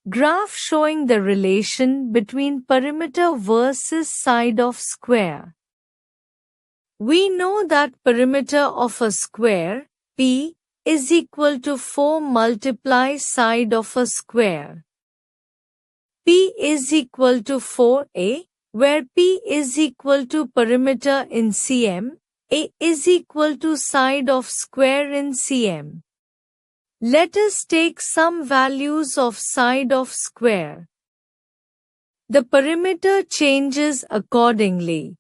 Graph showing the relation between perimeter versus side of square. We know that perimeter of a square, P, is equal to 4 multiply side of a square. P is equal to 4a, where P is equal to perimeter in cm, A is equal to side of square in cm. Let us take some values of side of square. The perimeter changes accordingly.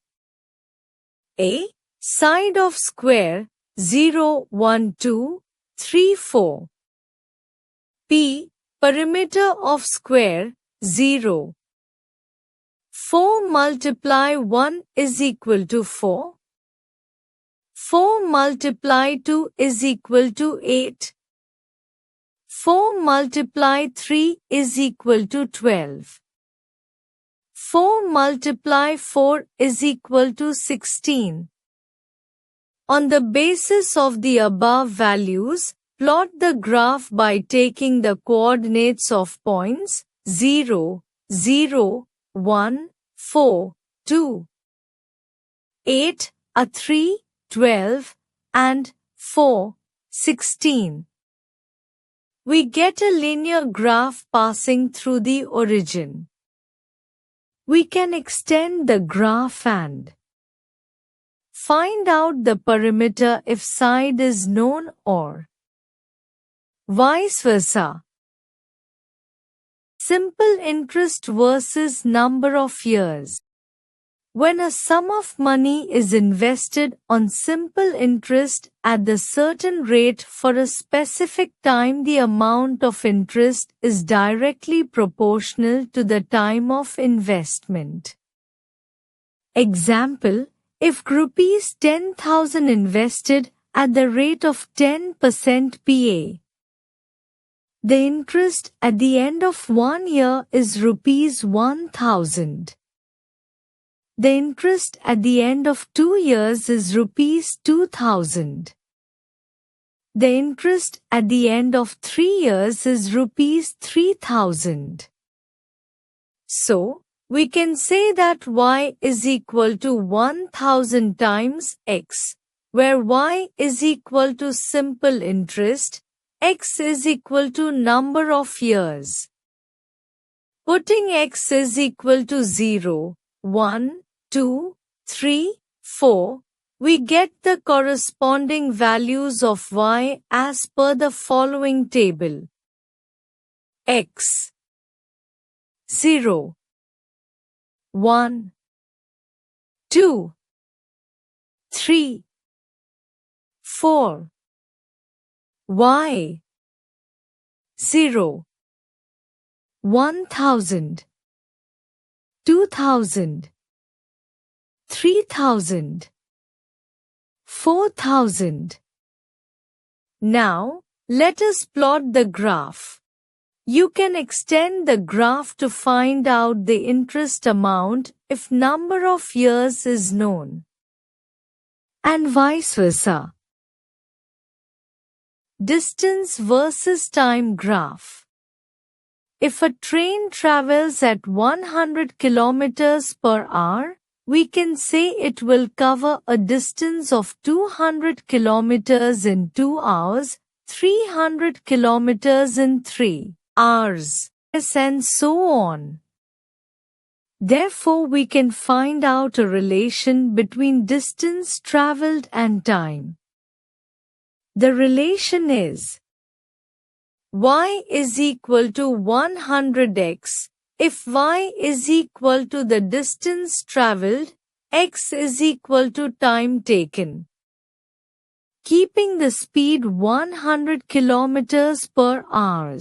A, side of square, 0, 1, 2, 3, 4. P, perimeter of square, 0. 4 multiply 1 is equal to 4. 4 multiply 2 is equal to 8. 4 multiply 3 is equal to 12. 4 multiply 4 is equal to 16. On the basis of the above values, plot the graph by taking the coordinates of points 0, 0, 1, 4, 2, 8, 3, 12, and 4, 16. We get a linear graph passing through the origin. We can extend the graph and find out the perimeter if side is known or vice versa. Simple interest versus number of years. When a sum of money is invested on simple interest at the certain rate for a specific time, the amount of interest is directly proportional to the time of investment. Example, if rupees 10,000 invested at the rate of 10% PA, the interest at the end of 1 year is rupees 1,000. The interest at the end of 2 years is rupees 2,000. The interest at the end of 3 years is rupees 3,000. So, we can say that y is equal to 1,000 times x, where y is equal to simple interest, x is equal to number of years. Putting x is equal to 0, 1, 2, 3, 4, we get the corresponding values of y as per the following table. X 0, 1, 2, 3, 4. Y 0, 1,000, 2,000, 3,000, 4,000. Now, let us plot the graph. You can extend the graph to find out the interest amount if number of years is known, and vice versa. Distance versus time graph. If a train travels at 100 km per hour, we can say it will cover a distance of 200 km in 2 hours, 300 km in 3 hours, and so on. Therefore, we can find out a relation between distance traveled and time. The relation is y is equal to 100x. If y is equal to the distance traveled, x is equal to time taken. Keeping the speed 100 km per hour.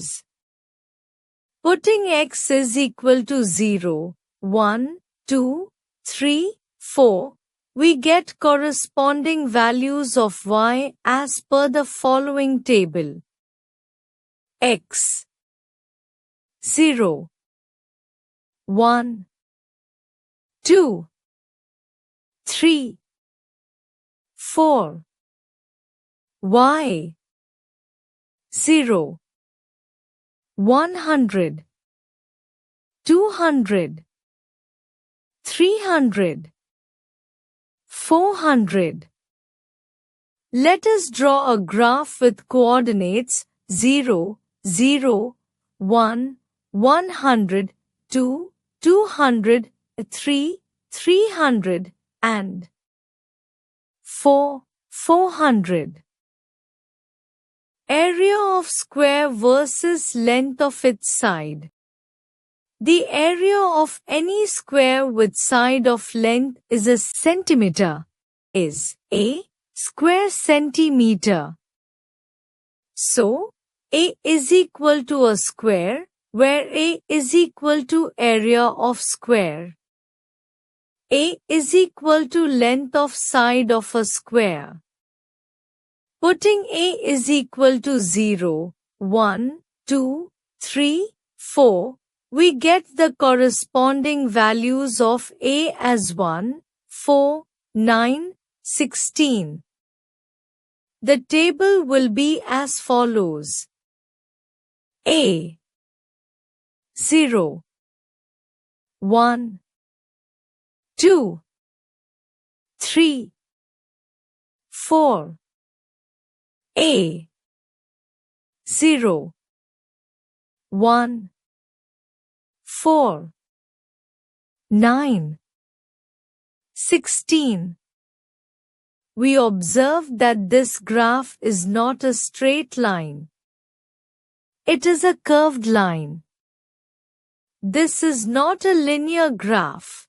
Putting x is equal to 0, 1, 2, 3, 4, we get corresponding values of y as per the following table. X 0, 1, 2, 3, 4. Y 0, 100, 200, 300, 400. Let us draw a graph with coordinates 0, 0, 1, 100, 2, 200, 3, 300, and 4, 400. Area of square versus length of its side. The area of any square with side of length is a centimeter, is a square centimeter. So, A is equal to a square, where A is equal to area of square. A is equal to length of side of a square. Putting A is equal to 0, 1, 2, 3, 4, we get the corresponding values of A as 1, 4, 9, 16. The table will be as follows. A 0 1 2 3 4 A 0 1 4 9 16. We observe that this graph is not a straight line. It is a curved line. This is not a linear graph.